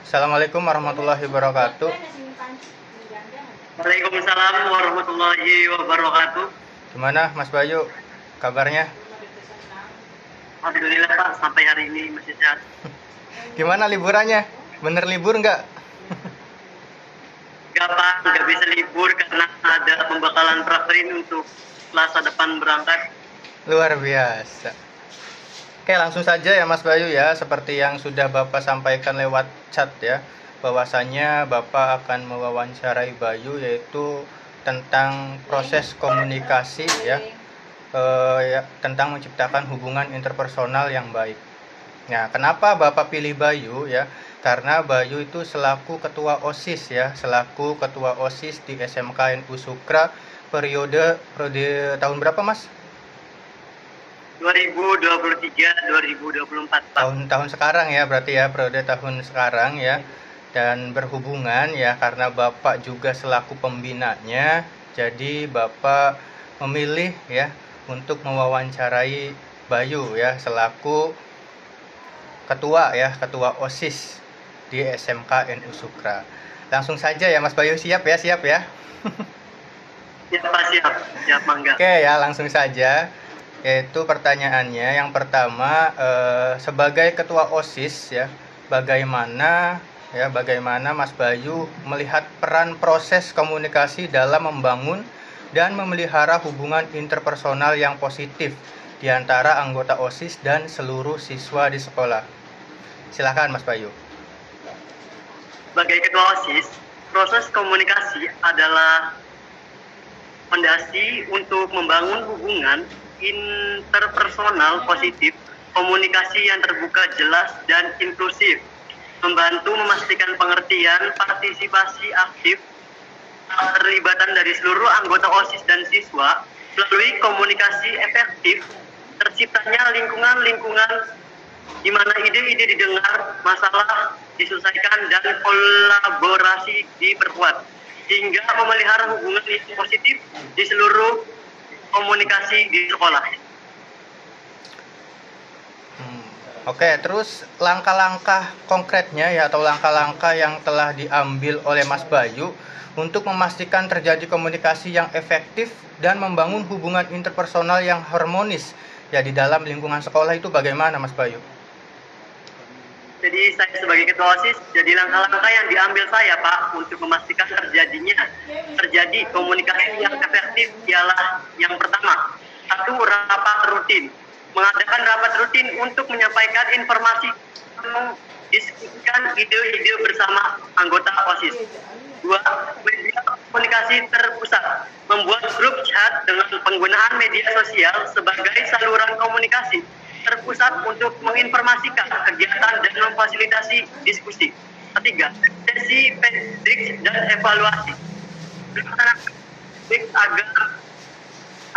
Assalamualaikum warahmatullahi wabarakatuh. Waalaikumsalam warahmatullahi wabarakatuh. Gimana Mas Bayu kabarnya? Alhamdulillah Pak, sampai hari ini masih sehat. Gimana liburannya? Bener libur nggak? Gak Pak, nggak bisa libur karena ada pembekalan prakerin untuk Selasa depan berangkat. Luar biasa. Oke, langsung saja ya Mas Bayu ya, seperti yang sudah Bapak sampaikan lewat chat ya, bahwasanya Bapak akan mewawancarai Bayu yaitu tentang proses komunikasi ya, tentang menciptakan hubungan interpersonal yang baik. Nah, kenapa Bapak pilih Bayu ya? Karena Bayu itu selaku ketua OSIS ya, selaku ketua OSIS di SMK NU Sukra periode tahun berapa Mas? 2023-2024 Pak. Tahun sekarang ya, berarti ya, periode tahun sekarang ya. Dan berhubungan ya, karena Bapak juga selaku pembinanya, jadi Bapak memilih ya untuk mewawancarai Bayu ya selaku ketua ya, ketua OSIS di SMK NU Sukra. Langsung saja ya Mas Bayu, siap ya? Siap Pak, siap mangga. Oke ya, langsung saja. Yaitu pertanyaannya yang pertama, sebagai ketua OSIS ya, bagaimana Mas Bayu melihat peran proses komunikasi dalam membangun dan memelihara hubungan interpersonal yang positif di antara anggota OSIS dan seluruh siswa di sekolah. Silakan Mas Bayu. Sebagai ketua OSIS, proses komunikasi adalah fondasi untuk membangun hubungan interpersonal positif, komunikasi yang terbuka, jelas, dan inklusif, membantu memastikan pengertian, partisipasi aktif, keterlibatan dari seluruh anggota OSIS dan siswa, melalui komunikasi efektif, terciptanya lingkungan di mana ide-ide didengar, masalah diselesaikan, dan kolaborasi diperkuat, hingga memelihara hubungan yang positif di seluruh komunikasi di sekolah. Oke, terus langkah-langkah konkretnya ya, atau langkah-langkah yang telah diambil oleh Mas Bayu untuk memastikan terjadi komunikasi yang efektif dan membangun hubungan interpersonal yang harmonis ya di dalam lingkungan sekolah itu bagaimana Mas Bayu? Jadi saya sebagai ketua OSIS, jadi langkah-langkah yang diambil saya Pak untuk memastikan terjadi komunikasi yang efektif ialah yang pertama, satu, rapat rutin. Mengadakan rapat rutin untuk menyampaikan informasi, mendiskusikan ide-ide bersama anggota OSIS. Dua, media komunikasi terpusat, membuat grup chat dengan penggunaan media sosial sebagai saluran komunikasi terpusat untuk menginformasikan kegiatan dan memfasilitasi diskusi. Ketiga, sesi feedback dan evaluasi.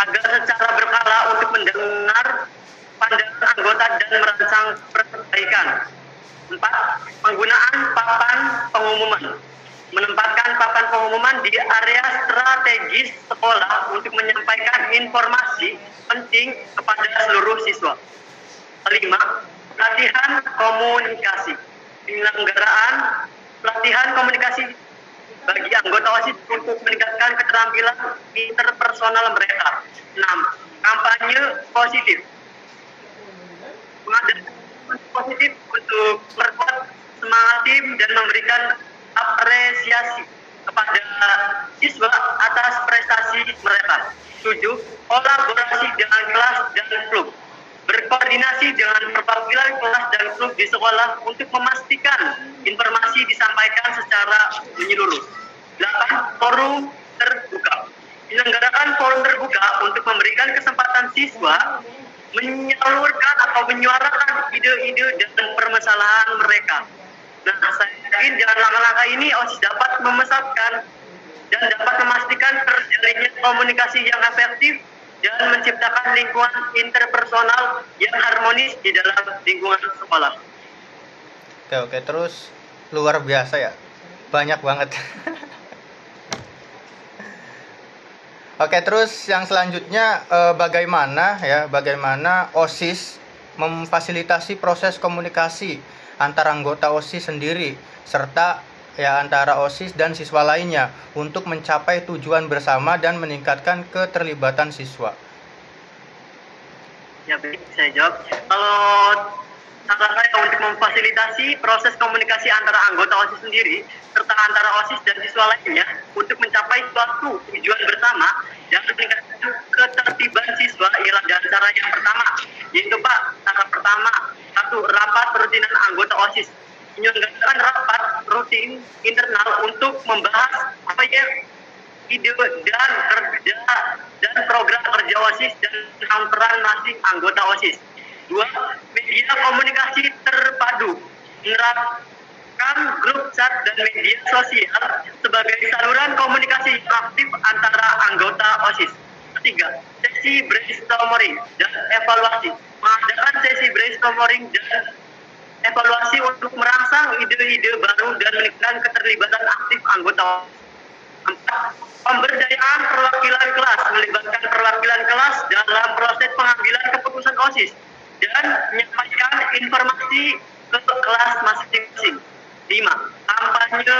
Agar secara berkala untuk mendengar pandangan anggota dan merancang perbaikan. Empat, penggunaan papan pengumuman. Menempatkan papan pengumuman di area strategis sekolah untuk menyampaikan informasi penting kepada seluruh siswa. Kelima, pelatihan komunikasi. Penyelenggaraan pelatihan komunikasi bagi anggota OSIS untuk meningkatkan keterampilan interpersonal mereka. 6. Kampanye positif. Mengadakan positif untuk memperkuat semangat tim dan memberikan apresiasi kepada siswa atas prestasi mereka. 7. Kolaborasi dengan kelas dan klub. Berkoordinasi dengan perwakilan kelas dan klub di sekolah untuk memastikan informasi disampaikan secara menyeluruh. 8. Forum terbuka. Menyelenggarakan forum terbuka untuk memberikan kesempatan siswa menyalurkan atau menyuarakan ide-ide dan permasalahan mereka. Nah, saya yakin dengan langkah-langkah ini OSIS dapat memesatkan dan dapat memastikan terjalinnya komunikasi yang efektif dan menciptakan lingkungan interpersonal yang harmonis di dalam lingkungan sekolah. Oke, terus luar biasa ya, banyak banget. Oke, terus yang selanjutnya bagaimana OSIS memfasilitasi proses komunikasi antara anggota OSIS sendiri serta ya antara OSIS dan siswa lainnya untuk mencapai tujuan bersama dan meningkatkan keterlibatan siswa? Ya, baik, saya jawab. Kalau saran saya untuk memfasilitasi proses komunikasi antara anggota OSIS sendiri serta antara OSIS dan siswa lainnya untuk mencapai suatu tujuan bersama dan meningkatkan ketertiban siswa ialah dengan cara yang pertama, yaitu Pak, cara pertama, satu, rapat rutinan anggota OSIS. Menyelenggarakan rapat rutin internal untuk membahas apa ya ide dan kerja dan program kerja OSIS dan peran masing anggota OSIS. Dua, media komunikasi terpadu, menerapkan grup chat dan media sosial sebagai saluran komunikasi aktif antara anggota OSIS. Ketiga, sesi brainstorming dan evaluasi, mengadakan sesi brainstorming dan evaluasi untuk merangsang ide-ide baru dan meningkatkan keterlibatan aktif anggota OSIS. Empat, pemberdayaan perwakilan kelas, melibatkan perwakilan kelas dalam proses pengambilan keputusan OSIS dan menyampaikan informasi ke kelas masing-masing. 5. Kampanye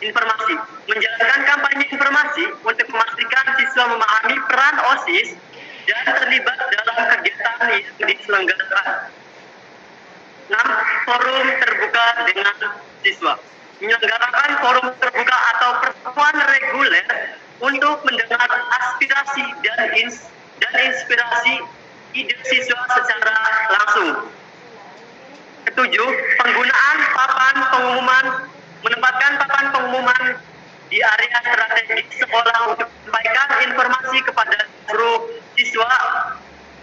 informasi, menjalankan kampanye informasi untuk memastikan siswa memahami peran OSIS dan terlibat dalam kegiatan yang diselenggarakan. 6. Forum terbuka dengan siswa, menyelenggarakan forum terbuka atau pertemuan reguler untuk mendengar aspirasi dan inspirasi ide siswa secara langsung. Ketujuh, penggunaan papan pengumuman, menempatkan papan pengumuman di area strategis sekolah untuk menyampaikan informasi kepada seluruh siswa.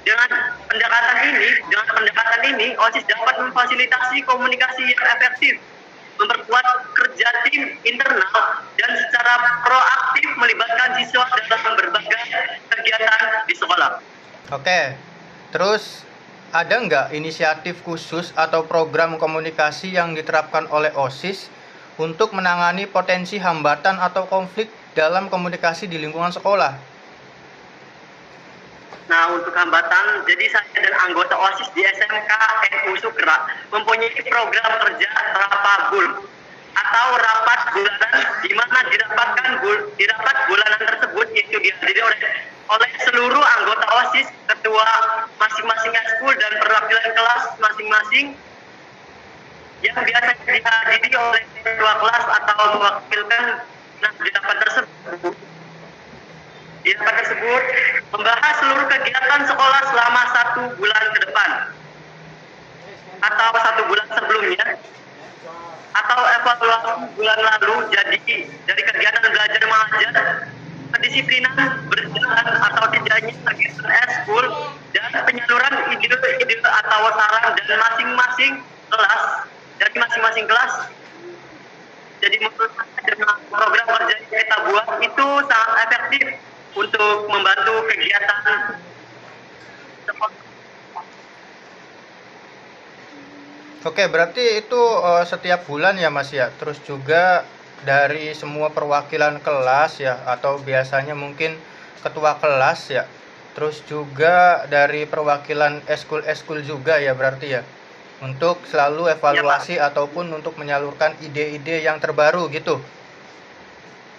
Dengan pendekatan ini, OSIS dapat memfasilitasi komunikasi yang efektif, memperkuat kerja tim internal, dan secara proaktif melibatkan siswa dalam berbagai kegiatan di sekolah. Oke, terus ada nggak inisiatif khusus atau program komunikasi yang diterapkan oleh OSIS untuk menangani potensi hambatan atau konflik dalam komunikasi di lingkungan sekolah? Nah, untuk hambatan, jadi saya dan anggota OSIS di SMK NU Sukra mempunyai program kerja Rapabul atau rapat bulanan, di mana di rapat bulanan tersebut itu dihadiri oleh seluruh anggota OSIS, ketua masing-masing eskul dan perwakilan kelas masing-masing yang biasa dihadiri oleh ketua kelas atau mewakilkan. Nah, di rapat tersebut membahas seluruh kegiatan sekolah selama 1 bulan ke depan atau 1 bulan sebelumnya atau evaluasi bulan lalu. Jadi dari kegiatan belajar mengajar, kedisiplinan berjalan atau tidaknya kegiatan eskul, dan penyaluran ide-ide atau saran dan masing-masing kelas. Jadi menurut saya dengan program kerja yang kita buat itu sangat efektif untuk membantu kegiatan. Oke, berarti itu setiap bulan ya Mas ya. Terus juga dari semua perwakilan kelas ya, atau biasanya mungkin ketua kelas ya. Terus juga dari perwakilan eskul juga ya berarti ya. Untuk selalu evaluasi ya, ataupun untuk menyalurkan ide-ide yang terbaru gitu.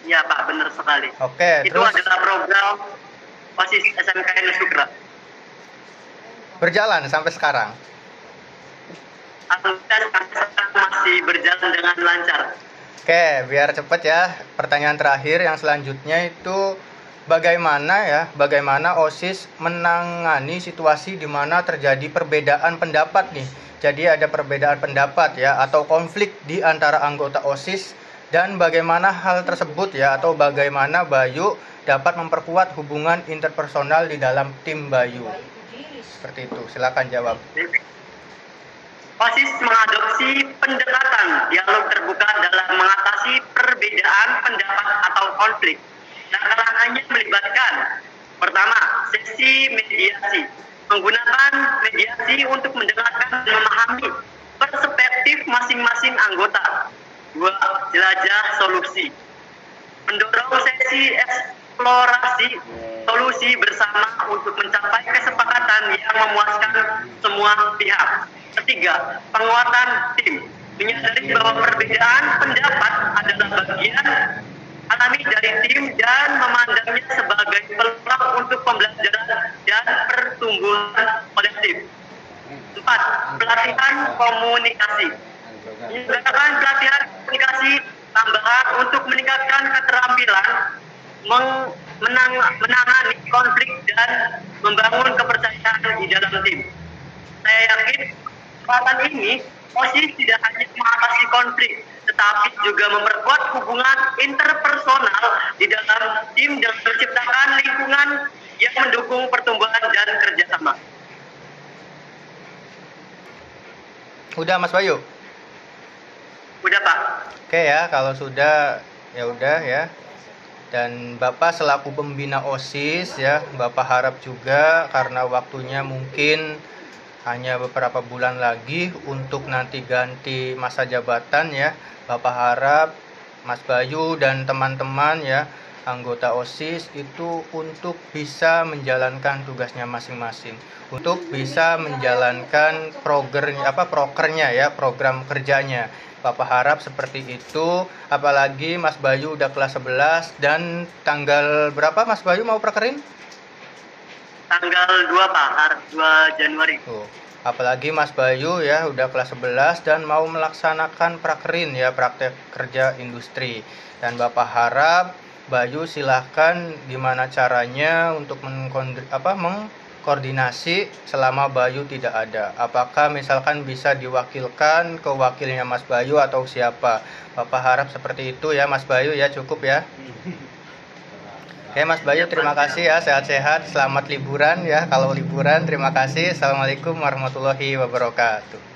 Ya Pak, benar sekali. Oke, itu terus adalah program OSIS SMK NU Sukra. Berjalan sampai sekarang. Masih berjalan dengan lancar. Oke, biar cepet ya. Pertanyaan terakhir yang selanjutnya itu bagaimana OSIS menangani situasi di mana terjadi perbedaan pendapat nih. Jadi ada perbedaan pendapat ya atau konflik di antara anggota OSIS, dan bagaimana hal tersebut ya atau bagaimana Bayu dapat memperkuat hubungan interpersonal di dalam tim Bayu. Seperti itu. Silakan jawab. OSIS mengadopsi pendekatan dialog terbuka dalam mengatasi perbedaan pendapat atau konflik. Hanya melibatkan pertama, sesi mediasi. Menggunakan mediasi untuk mendengarkan dan memahami perspektif masing-masing anggota. 2. Jelajah solusi. Mendorong sesi eksplorasi solusi bersama untuk mencapai kesepakatan yang memuaskan semua pihak. Ketiga, penguatan tim. Menyadari bahwa perbedaan pendapat adalah bagian alami dari tim dan memandangnya sebagai peluang untuk pembelajaran dan pertumbuhan kolektif. 4. Pelatihan komunikasi. Menyediakan pelatihan komunikasi tambahan untuk meningkatkan keterampilan menangani konflik dan membangun kepercayaan di dalam tim. Saya yakin kesempatan ini OSIS tidak hanya mengatasi konflik, tetapi juga memperkuat hubungan interpersonal di dalam tim dan menciptakan lingkungan yang mendukung pertumbuhan dan kerjasama. Udah Mas Bayu? Udah Pak. Oke ya, kalau sudah ya udah ya. Dan Bapak selaku pembina OSIS ya, Bapak harap juga karena waktunya mungkin hanya beberapa bulan lagi untuk nanti ganti masa jabatan ya. Bapak harap Mas Bayu dan teman-teman ya, anggota OSIS itu untuk bisa menjalankan tugasnya masing-masing, untuk bisa menjalankan prokernya ya, program kerjanya. Bapak harap seperti itu, apalagi Mas Bayu udah kelas 11 dan tanggal berapa Mas Bayu mau prakerin? Tanggal 2 Pak, 2 Januari. Tuh. Apalagi Mas Bayu ya udah kelas 11 dan mau melaksanakan prakerin ya, praktek kerja industri. Dan Bapak harap Bayu silahkan gimana caranya untuk mengkoordinasi selama Bayu tidak ada. Apakah misalkan bisa diwakilkan ke wakilnya Mas Bayu atau siapa? Bapak harap seperti itu ya Mas Bayu ya, cukup ya. Oke Mas Bayu, terima kasih ya, sehat-sehat, selamat liburan ya. Kalau liburan, terima kasih. Assalamualaikum warahmatullahi wabarakatuh.